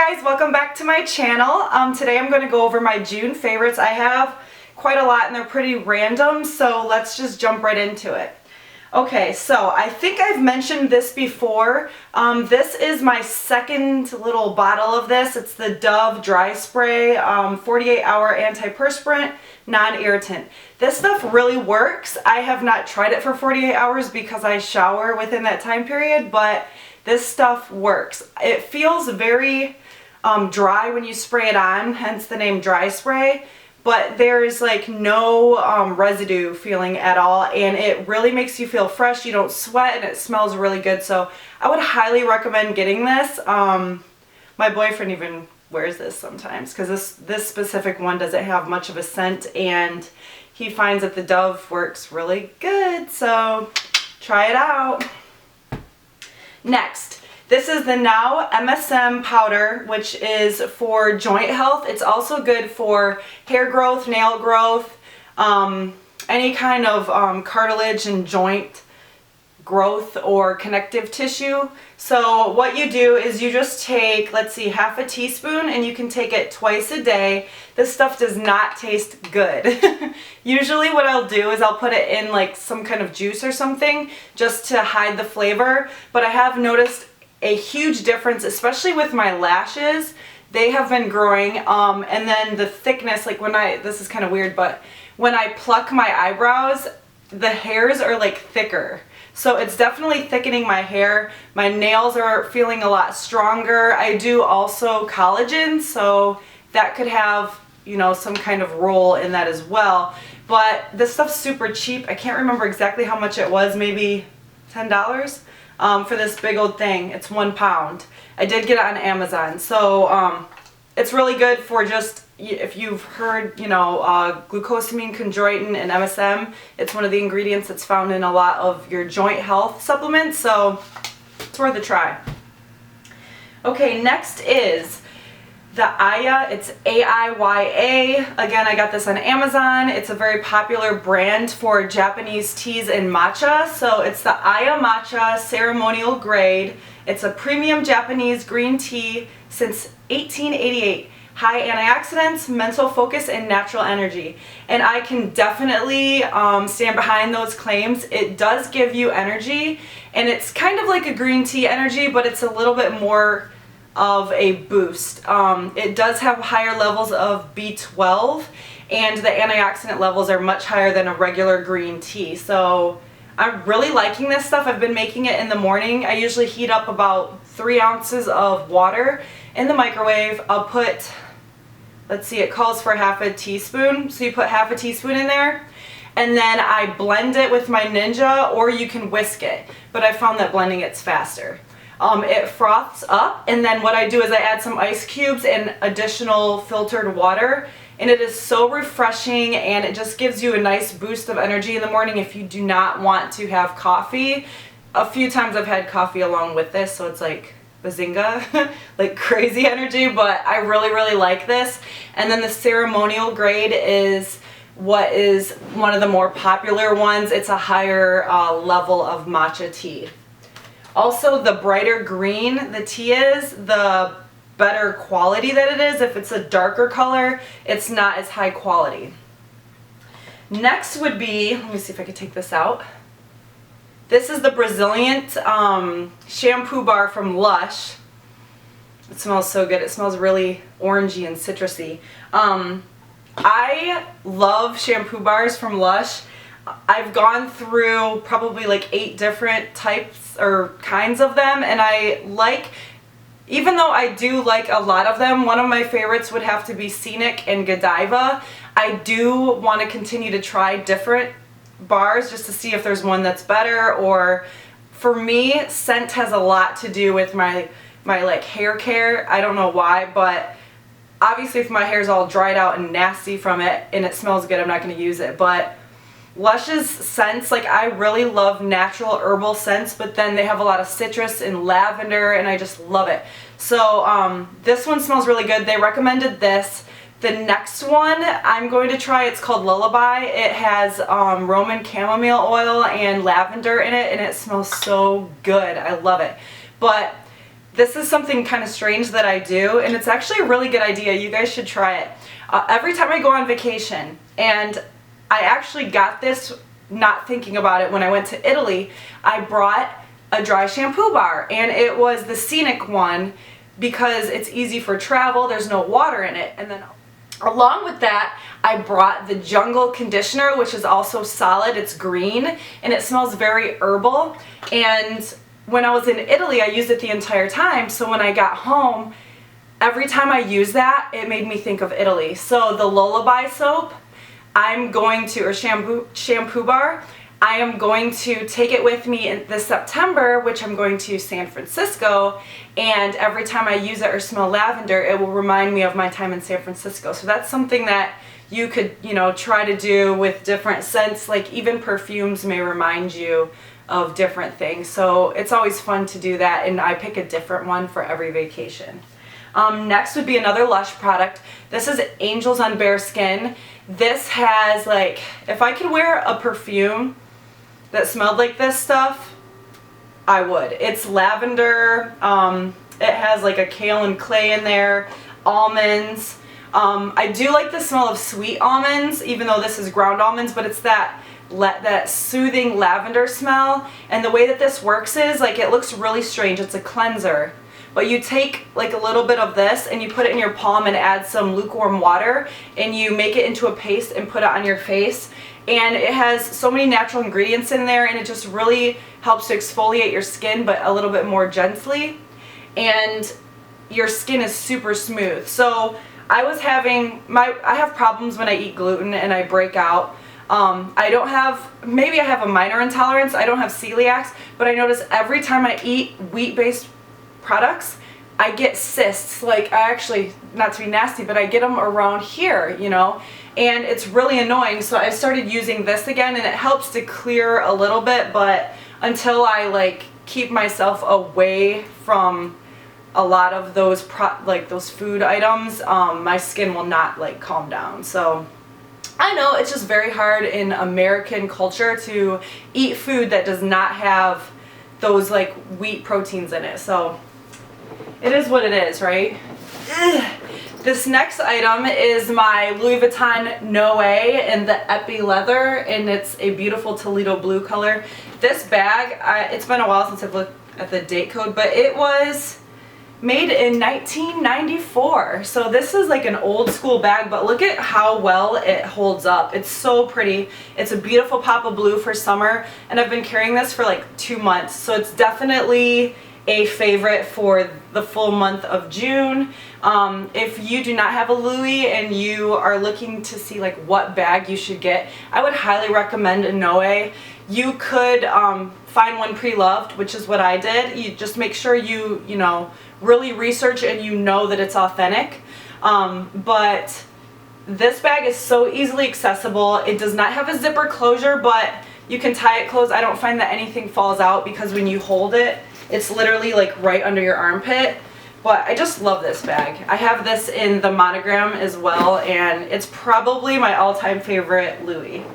guys, welcome back to my channel. Today I'm going to go over my June favorites. I have quite a lot and they're pretty random, so let's just jump right into it. Okay, so I think I've mentioned this before. This is my second little bottle of this. It's the Dove Dry Spray 48-hour antiperspirant, non-irritant. This stuff really works. I have not tried it for 48 hours because I shower within that time period, but this stuff works. It feels very dry when you spray it on, hence the name dry spray, but there's like no residue feeling at all, and it really makes you feel fresh. You don't sweat and it smells really good, so I would highly recommend getting this. My boyfriend even wears this sometimes because this specific one doesn't have much of a scent, and he finds that the Dove works really good, so try it out. Next, this is the Now MSM powder, which is for joint health. It's also good for hair growth, nail growth, any kind of cartilage and joint growth or connective tissue. So what you do is you just take, let's see, half a teaspoon, and you can take it twice a day. This stuff does not taste good. Usually what I'll do is I'll put it in like some kind of juice or something just to hide the flavor, but I have noticed a huge difference, especially with my lashes. They have been growing, and then the thickness, like this is kind of weird, but when I pluck my eyebrows, the hairs are like thicker. So it's definitely thickening my hair. My nails are feeling a lot stronger. I do also collagen, so that could have, you know, some kind of role in that as well. But this stuff's super cheap. I can't remember exactly how much it was, maybe $10 for this big old thing. It's 1 pound. I did get it on Amazon. So it's really good for just, if you've heard, you know, glucosamine, chondroitin, and MSM, it's one of the ingredients that's found in a lot of your joint health supplements, so it's worth a try. Okay, next is the Aya. It's A-I-Y-A. Again, I got this on Amazon. It's a very popular brand for Japanese teas and matcha. So it's the Aya Matcha Ceremonial Grade. It's a premium Japanese green tea since 1888. High antioxidants, mental focus, and natural energy. And I can definitely stand behind those claims. It does give you energy, and it's kind of like a green tea energy, but it's a little bit more of a boost. It does have higher levels of B12, and the antioxidant levels are much higher than a regular green tea. So I'm really liking this stuff. I've been making it in the morning. I usually heat up about 3 ounces of water in the microwave. I'll put, let's see, it calls for half a teaspoon, so you put half a teaspoon in there, and then I blend it with my Ninja, or you can whisk it, but I found that blending it's faster. It froths up, and then what I do is I add some ice cubes and additional filtered water, and it is so refreshing, and it just gives you a nice boost of energy in the morning if you do not want to have coffee. A few times I've had coffee along with this, so it's like bazinga, like crazy energy, but I really like this. And then the ceremonial grade is what is one of the more popular ones. It's a higher level of matcha tea. Also, the brighter green the tea is, the better quality that it is. If it's a darker color, it's not as high quality. Next would be, let me see if I can take this out. This is the Brazilian shampoo bar from Lush. It smells so good. It smells really orangey and citrusy. I love shampoo bars from Lush. I've gone through probably like 8 different types or kinds of them, and I like, even though I do like a lot of them, one of my favorites would have to be Scenic and Godiva. I do want to continue to try different bars just to see if there's one that's better, or for me, scent has a lot to do with my like hair care. I don't know why, but obviously if my hair's all dried out and nasty from it and it smells good, I'm not going to use it. But Lush's scents, like I really love natural herbal scents, but then they have a lot of citrus and lavender, and I just love it. So this one smells really good. They recommended this. The next one I'm going to try, it's called Lullaby. It has Roman chamomile oil and lavender in it, and it smells so good. I love it. But this is something kind of strange that I do, and it's actually a really good idea. You guys should try it. Every time I go on vacation, and I actually got this not thinking about it when I went to Italy, I brought a dry shampoo bar, and it was the Scenic one because it's easy for travel, there's no water in it. And then along with that, I brought the Jungle conditioner, which is also solid, it's green, and it smells very herbal. And when I was in Italy, I used it the entire time, so when I got home, every time I used that, it made me think of Italy. So the Lullaby soap, I'm going to, or shampoo bar, I am going to take it with me in this September, which I'm going to San Francisco, and every time I use it or smell lavender, it will remind me of my time in San Francisco. So that's something that you could, you know, try to do with different scents, like even perfumes may remind you of different things. So it's always fun to do that, and I pick a different one for every vacation. Next would be another Lush product. This is Angels on Bare Skin. This has, like, if I could wear a perfume that smelled like this stuff, I would. It's lavender, it has like a kale and clay in there, almonds. I do like the smell of sweet almonds, even though this is ground almonds, but it's that soothing lavender smell. And the way that this works is, like, it looks really strange. It's a cleanser. But you take like a little bit of this and you put it in your palm and add some lukewarm water, and you make it into a paste and put it on your face. And it has so many natural ingredients in there, and it just really helps to exfoliate your skin, but a little bit more gently. And your skin is super smooth. So I was having I have problems when I eat gluten and I break out. I don't have, maybe I have a minor intolerance. I don't have celiac, but I notice every time I eat wheat-based products, I get cysts. Like, I actually, not to be nasty, but I get them around here, you know, and it's really annoying. So I started using this again, and it helps to clear a little bit, but until I like keep myself away from a lot of those those food items, my skin will not like calm down. So I know it's just very hard in American culture to eat food that does not have those like wheat proteins in it. So it is what it is, right? Ugh. This next item is my Louis Vuitton Noe in the Epi leather, and it's a beautiful Toledo blue color. This bag, it's been a while since I've looked at the date code, but it was made in 1994. So this is like an old school bag, but look at how well it holds up. It's so pretty. It's a beautiful pop of blue for summer, and I've been carrying this for like 2 months. So it's definitely a favorite for the full month of June. If you do not have a Louis and you are looking to see like what bag you should get, I would highly recommend a Noe. You could find one pre-loved, which is what I did. You just make sure you know, really research and you know that it's authentic. But this bag is so easily accessible. It does not have a zipper closure, but you can tie it closed. I don't find that anything falls out because when you hold it, it's literally like right under your armpit. But I just love this bag. I have this in the monogram as well, and it's probably my all-time favorite Louis.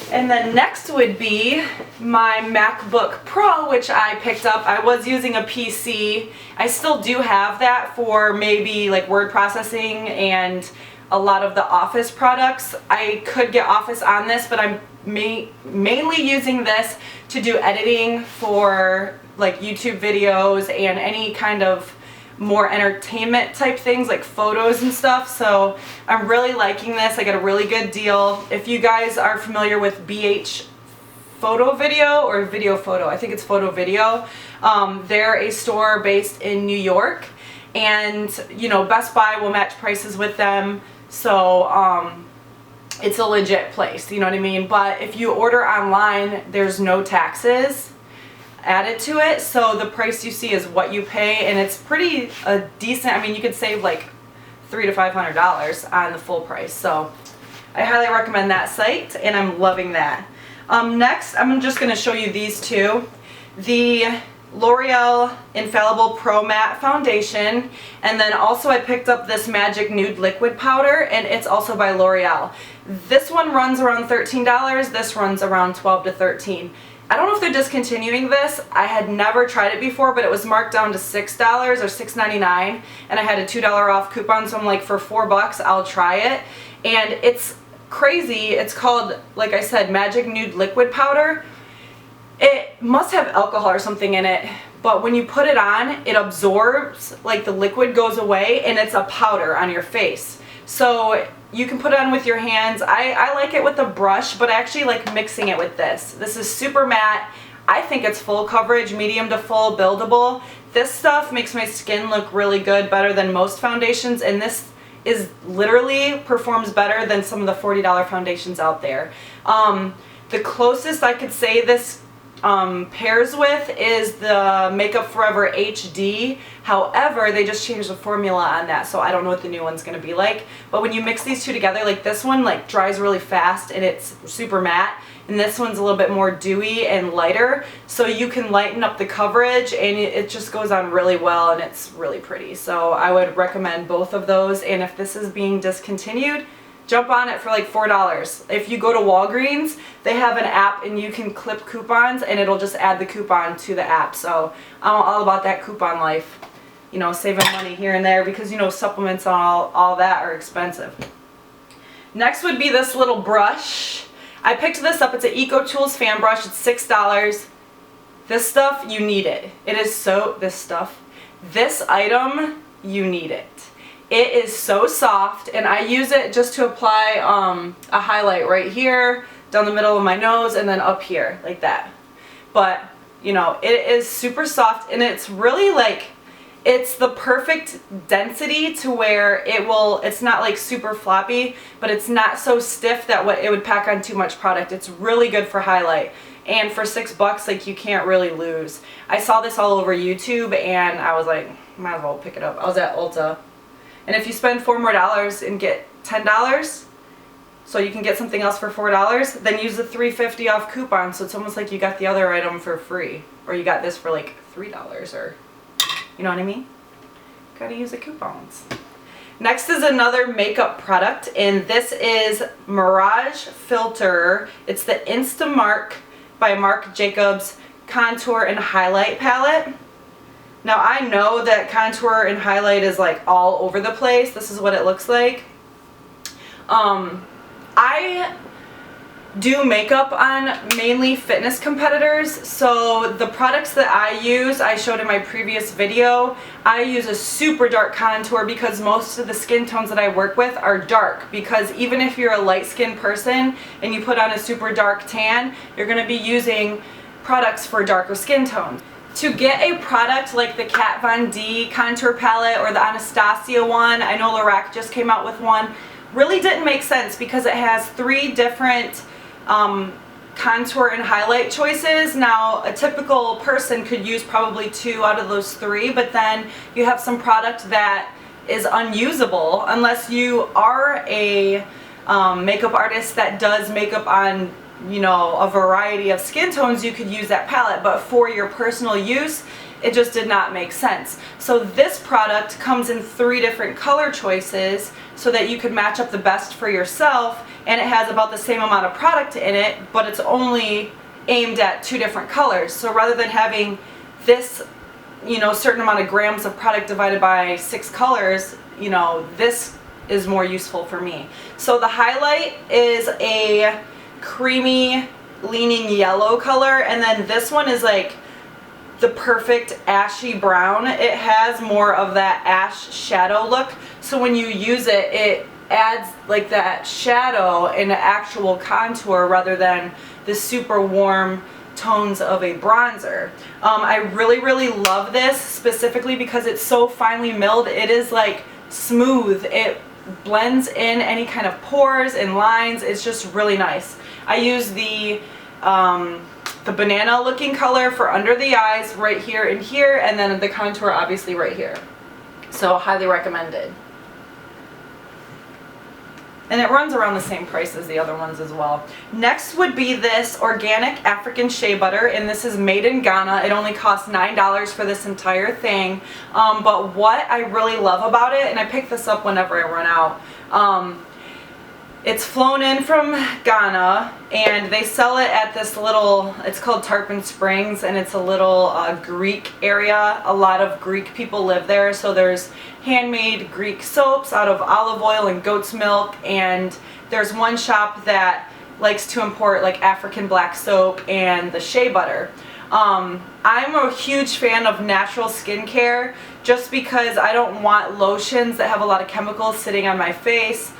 And then next would be my MacBook Pro, which I picked up. I was using a PC. I still do have that for maybe like word processing and a lot of the Office products. I could get Office on this, but I'm mainly using this to do editing for like YouTube videos and any kind of more entertainment type things like photos and stuff. So I'm really liking this. I got a really good deal. If you guys are familiar with BH Photo Video or Video Photo, I think it's Photo Video, they're a store based in New York, and you know, Best Buy will match prices with them. So it's a legit place, you know what I mean? But if you order online, there's no taxes added to it, so the price you see is what you pay, and it's pretty decent. I mean, you could save like $300 to $500 on the full price. So I highly recommend that site, and I'm loving that. Next, I'm just going to show you these two. The L'Oreal Infallible Pro Matte Foundation, and then also I picked up this Magic Nude Liquid Powder, and it's also by L'Oreal. This one runs around $13, this runs around $12 to $13. I don't know if they're discontinuing this. I had never tried it before, but it was marked down to $6 or $6.99, and I had a $2 off coupon, so I'm like, for $4 I'll try it. And it's crazy. It's called, like I said, Magic Nude Liquid Powder. It must have alcohol or something in it, but when you put it on, it absorbs, like the liquid goes away, and it's a powder on your face. So you can put it on with your hands. I like it with a brush, but I actually like mixing it with this. This is super matte. I think it's full coverage, medium to full, buildable. This stuff makes my skin look really good, better than most foundations, and this is literally performs better than some of the $40 foundations out there. The closest I could say this pairs with is the Makeup Forever HD. However, they just changed the formula on that, so I don't know what the new one's going to be like. But when you mix these two together, like this one like dries really fast and it's super matte, and this one's a little bit more dewy and lighter, so you can lighten up the coverage, and it just goes on really well, and it's really pretty. So I would recommend both of those, and if this is being discontinued, jump on it for like $4. If you go to Walgreens, they have an app and you can clip coupons and it'll just add the coupon to the app. So I'm all about that coupon life. You know, saving money here and there, because you know supplements and all that are expensive. Next would be this little brush. I picked this up. It's an EcoTools fan brush. It's $6. This stuff, you need it. It is so, this item, you need it. It is so soft, and I use it just to apply a highlight right here, down the middle of my nose, and then up here, like that. But, you know, it is super soft, and it's really like, it's the perfect density to where it's not like super floppy, but it's not so stiff that it would pack on too much product. It's really good for highlight. And for $6, like, you can't really lose. I saw this all over YouTube, and I was like, might as well pick it up. I was at Ulta. And if you spend $4 more and get $10, so you can get something else for $4, then use the $3.50 off coupon, so it's almost like you got the other item for free. Or you got this for like $3, or, you know what I mean? Gotta use the coupons. Next is another makeup product, and this is Mirage Filter. It's the Instamark by Marc Jacobs Contour and Highlight Palette. Now I know that contour and highlight is like all over the place. This is what it looks like. I do makeup on mainly fitness competitors, so the products that I use, I showed in my previous video. I use a super dark contour because most of the skin tones that I work with are dark, because even if you're a light skinned person and you put on a super dark tan, you're going to be using products for darker skin tones. To get a product like the Kat Von D contour palette or the Anastasia one, I know Lorac just came out with one, really didn't make sense because it has 3 different contour and highlight choices. Now a typical person could use probably 2 out of those 3, but then you have some product that is unusable unless you are a makeup artist that does makeup on, you know, a variety of skin tones. You could use that palette, but for your personal use, it just did not make sense. So this product comes in 3 different color choices so that you could match up the best for yourself, and it has about the same amount of product in it, but it's only aimed at 2 different colors. So rather than having this, you know, certain amount of grams of product divided by 6 colors, you know, this is more useful for me. So the highlight is a creamy leaning yellow color, and then this one is like the perfect ashy brown. It has more of that ash shadow look, so when you use it, it adds like that shadow and actual contour rather than the super warm tones of a bronzer. I really love this specifically because it's so finely milled. It is like smooth. It blends in any kind of pores and lines. It's just really nice. I use the banana looking color for under the eyes right here and here, and then the contour obviously right here. So highly recommended. And it runs around the same price as the other ones as well. Next would be this organic African shea butter, and this is made in Ghana. It only costs $9 for this entire thing. But what I really love about it, and I pick this up whenever I run out, It's flown in from Ghana, and they sell it at this little, it's called Tarpon Springs, and it's a little Greek area. A lot of Greek people live there, so there's handmade Greek soaps out of olive oil and goat's milk, and there's one shop that likes to import like African black soap and the shea butter. I'm a huge fan of natural skincare just because I don't want lotions that have a lot of chemicals sitting on my face.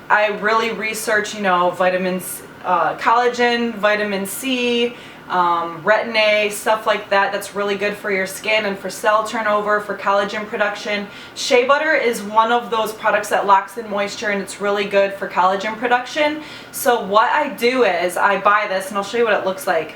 I really research, you know, vitamins, collagen, vitamin C, retin A, stuff like that. That's really good for your skin and for cell turnover, for collagen production. Shea butter is one of those products that locks in moisture, and it's really good for collagen production. So what I do is I buy this, and I'll show you what it looks like.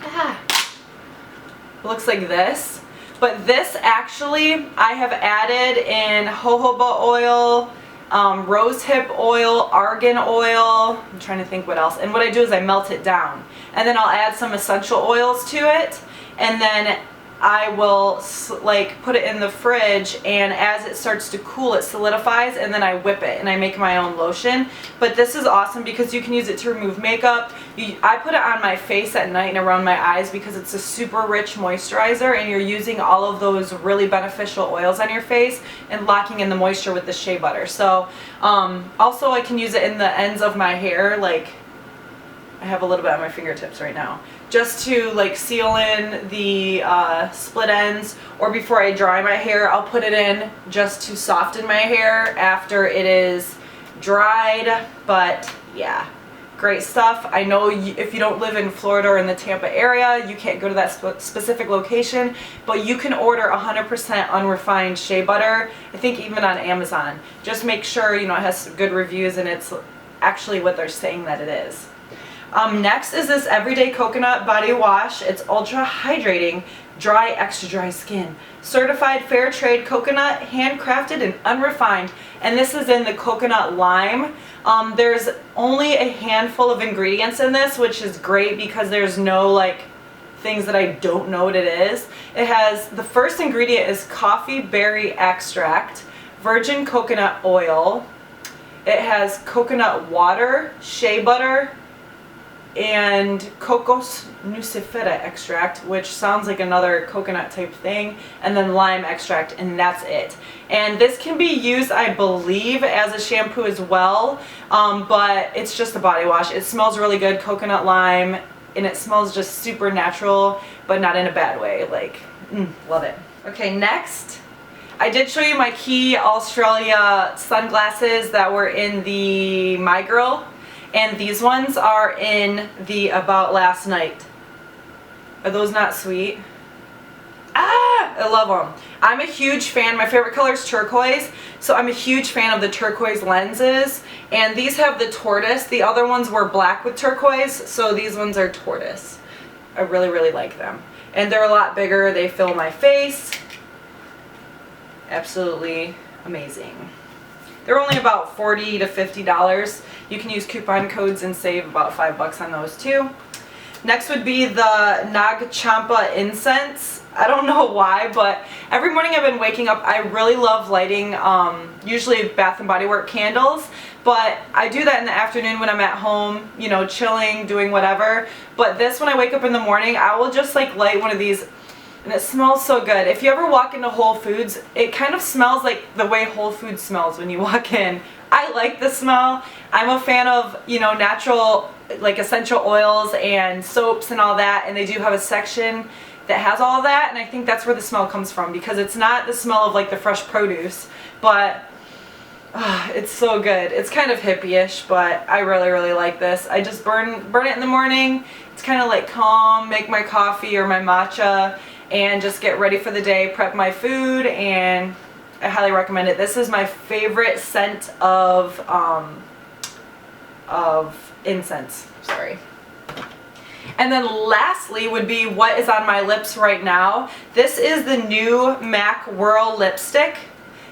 It looks like this. But this actually, I have added in jojoba oil, rosehip oil, argan oil, I'm trying to think what else. And what I do is I melt it down. And then I'll add some essential oils to it. And then I will like put it in the fridge, and as it starts to cool it solidifies, and then I whip it and I make my own lotion. But this is awesome because you can use it to remove makeup. I put it on my face at night and around my eyes because it's a super rich moisturizer, and you're using all of those really beneficial oils on your face and locking in the moisture with the shea butter. So also I can use it in the ends of my hair, like I have a little bit on my fingertips right now, just to like seal in the split ends, or before I dry my hair I'll put it in just to soften my hair after it is dried. But yeah, great stuff. I know if you don't live in Florida or in the Tampa area, you can't go to that specific location, but you can order 100% unrefined shea butter, I think even on Amazon. Just make sure, you know, it has good reviews and it's actually what they're saying that it is. Next is this Everyday Coconut Body Wash. It's ultra hydrating, dry, extra dry skin. Certified fair trade coconut, handcrafted and unrefined. And this is in the coconut lime. There's only a handful of ingredients in this, which is great because there's no like things that I don't know what it is. It has, the first ingredient is coffee berry extract, virgin coconut oil. It has coconut water, shea butter, and cocos nucifera extract, which sounds like another coconut type thing, and then lime extract, and that's it. And this can be used, I believe, as a shampoo as well, but it's just a body wash. It smells really good, coconut lime, and it smells just super natural, but not in a bad way. Like, love it. Okay, next, I did show you my Key Australia sunglasses that were in the My Girl. And these ones are in the About Last Night. Are those not sweet? Ah! I love them. I'm a huge fan. My favorite color is turquoise. So I'm a huge fan of the turquoise lenses. And these have the tortoise. The other ones were black with turquoise. So these ones are tortoise. I really, really like them. And they're a lot bigger. They fill my face. Absolutely amazing. They're only about $40 to $50. You can use coupon codes and save about $5 on those too. Next would be the Nag Champa incense. I don't know why, but every morning I've been waking up, I really love lighting usually Bath and Body Works candles, but I do that in the afternoon when I'm at home, you know, chilling, doing whatever. But this, when I wake up in the morning, I will just like light one of these. And it smells so good. If you ever walk into Whole Foods, it kind of smells like the way Whole Foods smells when you walk in. I like the smell. I'm a fan of, you know, natural, like essential oils and soaps and all that, and they do have a section that has all of that, and I think that's where the smell comes from, because it's not the smell of like the fresh produce, but it's so good. It's kind of hippie-ish, but I really, really like this. I just burn it in the morning. It's kind of like calm, make my coffee or my matcha, and just get ready for the day, prep my food, and I highly recommend it. This is my favorite scent of incense. Sorry. And then lastly would be what is on my lips right now. This is the new MAC Whirl lipstick.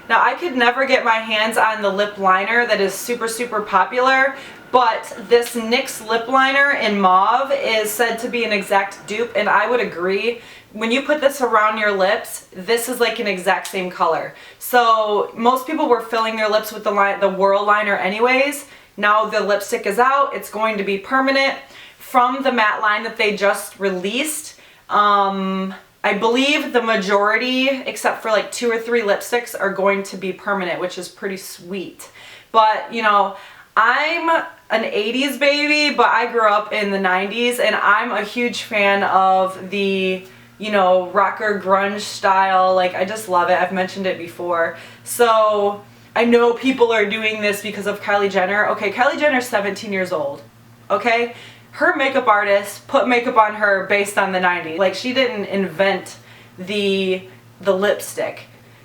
Now, I could never get my hands on the lip liner that is super, super popular, but this NYX lip liner in mauve is said to be an exact dupe, and I would agree. when you put this around your lips, this is like an exact same color. So most people were filling their lips with the Whirl liner anyways. Now the lipstick is out, it's going to be permanent from the matte line that they just released. I believe the majority, except for like 2 or 3 lipsticks, are going to be permanent, which is pretty sweet. But, you know, I'm an 80s baby, but I grew up in the 90s, and I'm a huge fan of the, you know, rocker grunge style. Like, I just love it. I've mentioned it before. So I know people are doing this because of Kylie Jenner. Okay, Kylie Jenner's 17 years old, okay? Her makeup artist put makeup on her based on the 90s. Like, she didn't invent the lipstick.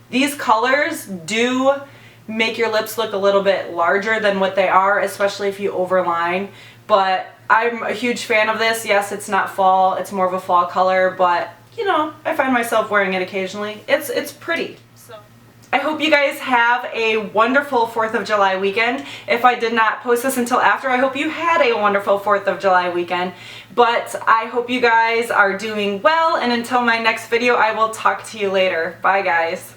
These colors do make your lips look a little bit larger than what they are, especially if you overline. But I'm a huge fan of this. Yes, it's not fall, it's more of a fall color, but you know, I find myself wearing it occasionally. It's pretty. So I hope you guys have a wonderful 4th of July weekend. If I did not post this until after, I hope you had a wonderful 4th of July weekend. But I hope you guys are doing well, and until my next video, I will talk to you later. Bye guys.